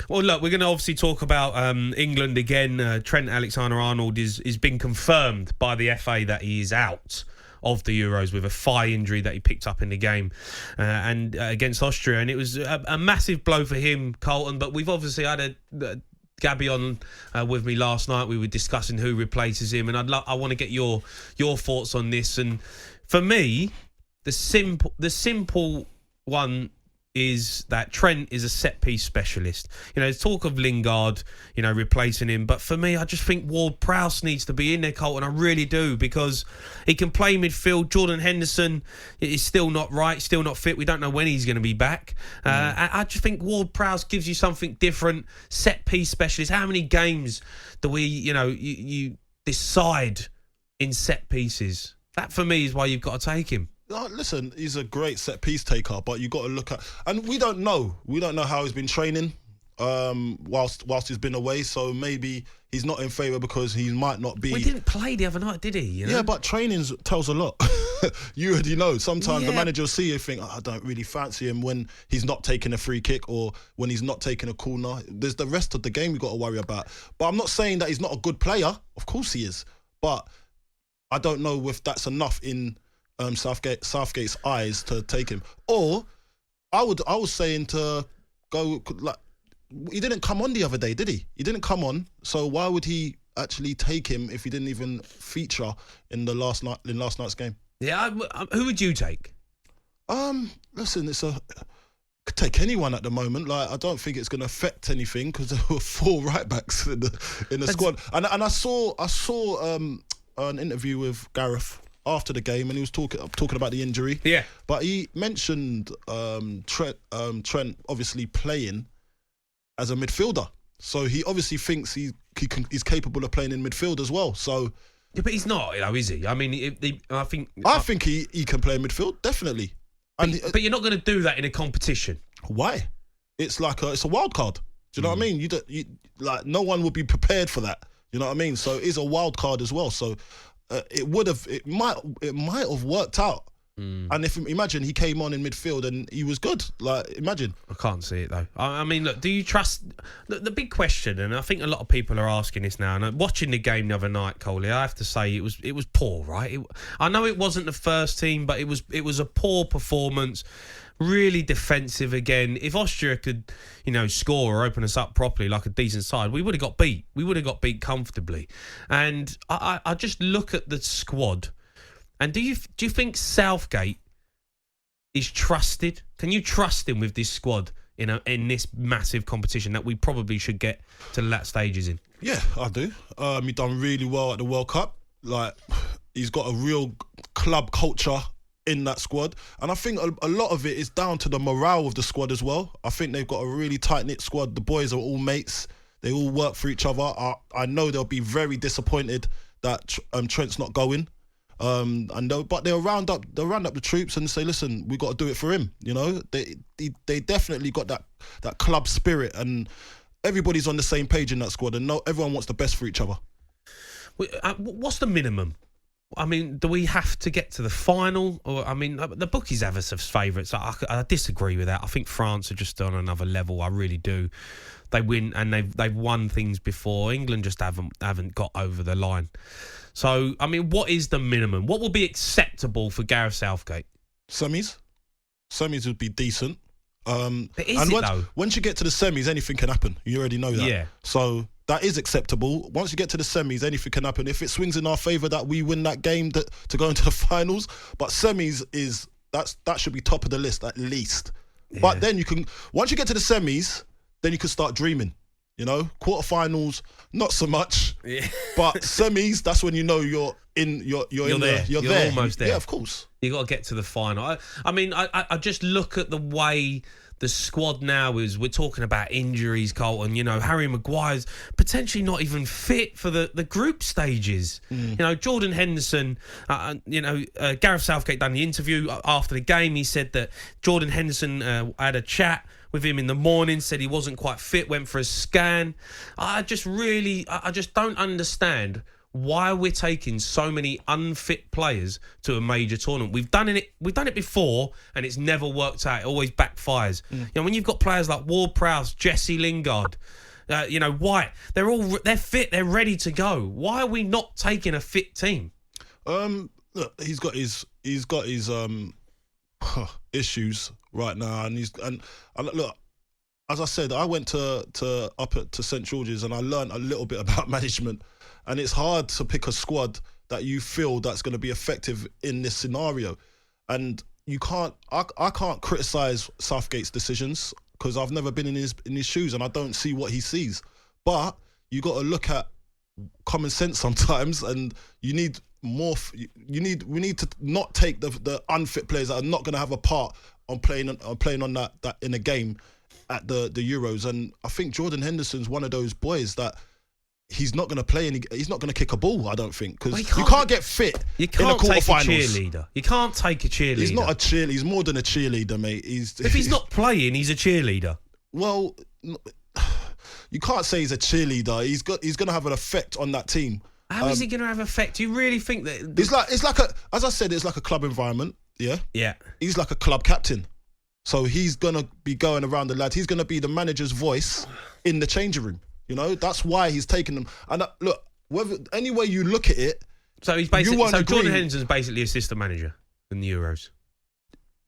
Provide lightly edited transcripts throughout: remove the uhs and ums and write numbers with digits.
Well, look, we're going to obviously talk about England again. Trent Alexander-Arnold is been confirmed by the FA that he is out of the Euros with a thigh injury that he picked up in the game and against Austria, and it was a massive blow for him, Carlton. But we've obviously had Gabby on with me last night. We were discussing who replaces him, and I want to get your thoughts on this. And for me, the simple one is that Trent is a set-piece specialist. You know, there's talk of Lingard, replacing him. But for me, I just think Ward-Prowse needs to be in there, Colton. I really do, because he can play midfield. Jordan Henderson is still not right, still not fit. We don't know when he's going to be back. I just think Ward-Prowse gives you something different. Set-piece specialist. How many games do we, you decide in set pieces? That, for me, is why you've got to take him. Listen, he's a great set piece taker, but you got to look at, and we don't know how he's been training whilst he's been away. So maybe he's not in favour because he might not be. Well, he didn't play the other night, did he? Yeah, but training tells a lot. You already know. Sometimes the manager will see you think, I don't really fancy him when he's not taking a free kick or when he's not taking a corner. There's the rest of the game we got to worry about. But I'm not saying that he's not a good player. Of course he is, but I don't know if that's enough in Southgate's eyes to take him. Or I was saying to go, like, he didn't come on the other day, did he? He didn't come on, so why would he actually take him if he didn't even feature in last night's game? Yeah, who would you take? Listen, could take anyone at the moment. Like, I don't think it's going to affect anything because there were 4 right backs in the squad. And I saw an interview with Gareth after the game, and he was talking about the injury. Yeah, but he mentioned Trent obviously playing as a midfielder, so he obviously thinks he's capable of playing in midfield as well. So, yeah, but he's not, is he? I mean, I think he can play in midfield, definitely. But you're not going to do that in a competition. Why? It's like it's a wild card. Do you know what I mean? You no one would be prepared for that. You know what I mean? So it's a wild card as well. So it might have worked out. And imagine he came on in midfield and he was good. Like, imagine. I can't see it though. I mean, look, do you trust the big question? And I think a lot of people are asking this now. And watching the game the other night, Coley, I have to say it was poor, right? I know it wasn't the first team, but it was a poor performance. Really defensive again. If Austria could, score or open us up properly like a decent side, we would have got beat. We would have got beat comfortably. And I just look at the squad. And do you think Southgate is trusted? Can you trust him with this squad in this massive competition that we probably should get to the last stages in? Yeah, I do. He done really well at the World Cup. Like, he's got a real club culture in that squad, and I think a lot of it is down to the morale of the squad as well. I think they've got a really tight-knit squad. The boys are all mates. They all work for each other. I know they'll be very disappointed that Trent's not going. But they'll round up the troops and say, listen, we got to do it for him. They definitely got that club spirit, and everybody's on the same page in that squad, and everyone wants the best for each other. What's the minimum? I mean, do we have to get to the final? Or, I mean, the bookies have us as favourites. I disagree with that. I think France are just on another level. I really do. They win, and they've won things before. England just haven't got over the line. So, I mean, what is the minimum? What will be acceptable for Gareth Southgate? Semis would be decent. Once you get to the semis, anything can happen. You already know that. Yeah. So that is acceptable. Once you get to the semis, anything can happen. If it swings in our favour that we win that game to go into the finals, but semis that should be top of the list at least. Yeah. But then once you get to the semis, then you can start dreaming. Quarterfinals, not so much. Yeah. But semis, that's when you're there. You're almost there. Yeah, of course. You got to get to the final. I mean, I just look at the way the squad now is. We're talking about injuries, Colton. Harry Maguire's potentially not even fit for the group stages. Jordan Henderson. Gareth Southgate done the interview after the game. He said that Jordan Henderson had a chat with him in the morning, said he wasn't quite fit, went for a scan. I just don't understand why we're taking so many unfit players to a major tournament. We've done it before, and it's never worked out. It always backfires. You know, when you've got players like Ward-Prowse, Jesse Lingard, White, they're fit, they're ready to go. Why are we not taking a fit team? Look, he's got his issues right now, and look. As I said, I went to St George's and I learned a little bit about management, and it's hard to pick a squad that you feel that's going to be effective in this scenario. And I can't criticise Southgate's decisions because I've never been in his shoes and I don't see what he sees. But you got to look at common sense sometimes, and you need more. We need to not take the unfit players that are not going to have a part on playing on that in a game at the Euros. And I think Jordan Henderson's one of those boys that he's not going to play and he's not going to kick a ball, I don't think, because you can't get fit in the quarterfinals. You can't take a cheerleader. He's not a cheerleader. He's more than a cheerleader, mate. If he's not playing, he's a cheerleader. Well, you can't say he's a cheerleader. He's going to have an effect on that team. How is he going to have effect? Do you really think that... It's like as I said, it's like a club environment, yeah? Yeah. He's like a club captain. So he's going to be going around the lads. He's going to be the manager's voice in the changing room. You know, that's why he's taking them. And look, any way you look at it, so he's basically Jordan Henderson's basically assistant manager in the Euros.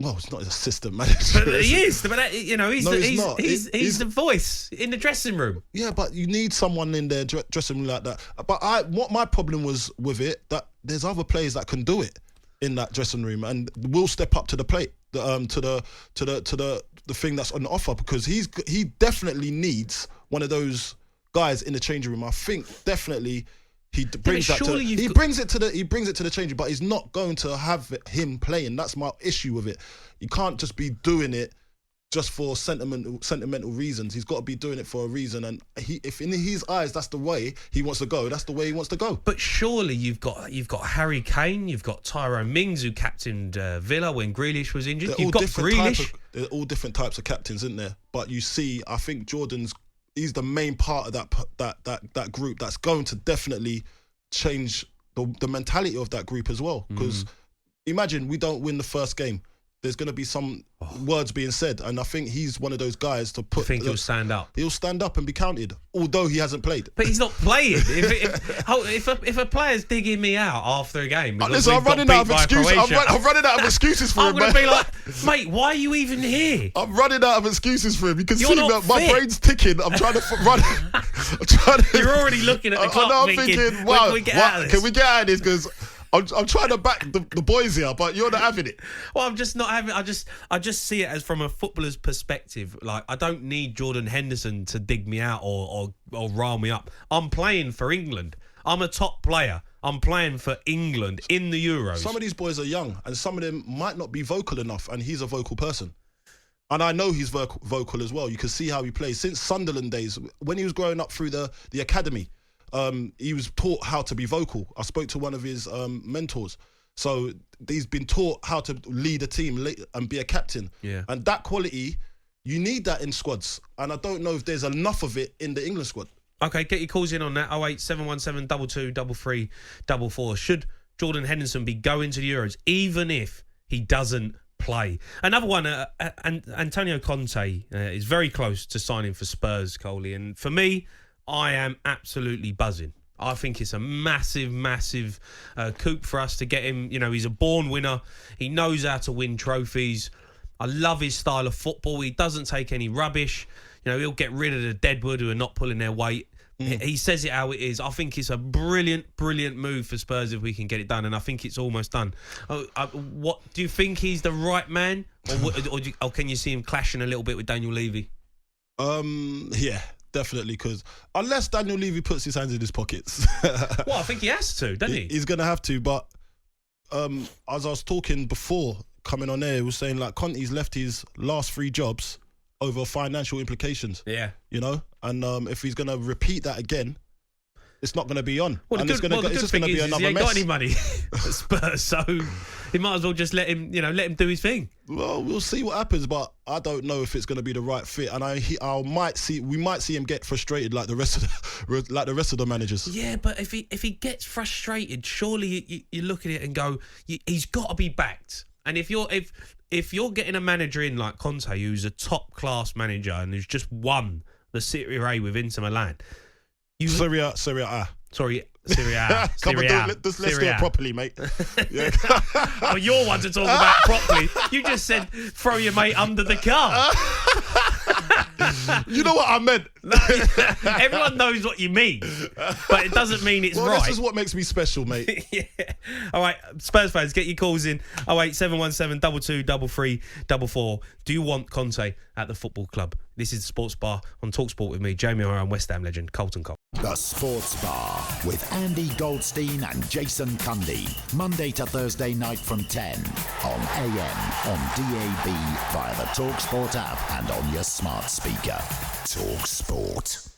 Well, it's not his assistant manager. But he is. But he's the voice in the dressing room. Yeah, but you need someone in their dressing room like that. But what my problem was with it, that there's other players that can do it in that dressing room and will step up to the plate, to the thing that's on offer, because he definitely needs one of those guys in the changing room. I think definitely he brings it to the changing room, but he's not going to have him playing. That's my issue with it. You can't just be doing it just for sentimental reasons. He's got to be doing it for a reason, and if in his eyes that's the way he wants to go, that's the way he wants to go. But surely you've got Harry Kane, you've got Tyrone Mings, who captained Villa when Grealish was injured. You've got Grealish. They're all different types of captains, isn't there? But you see, I think he's the main part of that group that's going to definitely change the mentality of that group as well. Because imagine we don't win the first game, there's going to be some words being said, and I think he's one of those guys to put. I think he'll stand up. He'll stand up and be counted, although he hasn't played. But he's not playing. If a player's digging me out after a game, listen, I'm running out of excuses. I'm running out of excuses for him. I'm going to be like, mate, why are you even here? I'm running out of excuses for him. You can see that my brain's ticking. I'm trying to run. You're already looking at the clock. I'm thinking, wow, can we get out of this? Because I'm trying to back the boys here, but you're not having it. Well, I'm just not having. I just see it as from a footballer's perspective. Like, I don't need Jordan Henderson to dig me out or rile me up. I'm playing for England. I'm a top player. I'm playing for England in the Euros. Some of these boys are young, and some of them might not be vocal enough, and he's a vocal person. And I know he's vocal as well. You can see how he plays since Sunderland days, when he was growing up through the academy. He was taught how to be vocal. I spoke to one of his mentors. So he's been taught how to lead a team and be a captain. Yeah. And that quality, you need that in squads. And I don't know if there's enough of it in the England squad. Okay, get your calls in on that. 08717 22 33 44. Should Jordan Henderson be going to the Euros, even if he doesn't play? Another one, Antonio Conte is very close to signing for Spurs, Coley. And for me, I am absolutely buzzing. I think it's a massive, massive coup for us to get him. You know, he's a born winner. He knows how to win trophies. I love his style of football. He doesn't take any rubbish. You know, he'll get rid of the deadwood who are not pulling their weight. He says it how it is. I think it's a brilliant, brilliant move for Spurs if we can get it done, and I think it's almost done. What do you think? He's the right man, or can you see him clashing a little bit with Daniel Levy? Yeah. Definitely, because unless Daniel Levy puts his hands in his pockets. Well, I think he has to, doesn't he? He's going to have to, but as I was talking before coming on air, he was saying like Conte's left his last 3 jobs over financial implications. Yeah. You know? And if he's going to repeat that again, it's not going to be on. Well, and it's just going to be another he ain't mess. got any money at Spurs, so he might as well just let him do his thing. Well, we'll see what happens, but I don't know if it's going to be the right fit, and we might see him get frustrated like the rest of the managers. Yeah, but if he gets frustrated, surely you look at it and go, he's got to be backed. And if you're getting a manager in like Conte, who's a top class manager and who's just won the Serie A with Inter Milan, Serie A. Sorry, Serie A. Come on, let's do it properly, mate. Yeah. Oh, you're one to talk about properly. You just said throw your mate under the car. You know what I meant. Everyone knows what you mean, but it doesn't mean it's right. This is what makes me special, mate. Yeah. All right, Spurs fans, get your calls in 08717 2233 44. Do you want Conte at the football club? This is the Sports Bar on talkSPORT with me, Jamie O'Hara, and West Ham legend Colton Cole. The Sports Bar with Andy Goldstein and Jason Cundy. Monday to Thursday night from 10 on AM, on DAB, via the talkSPORT app and on your smart speaker. talkSPORT.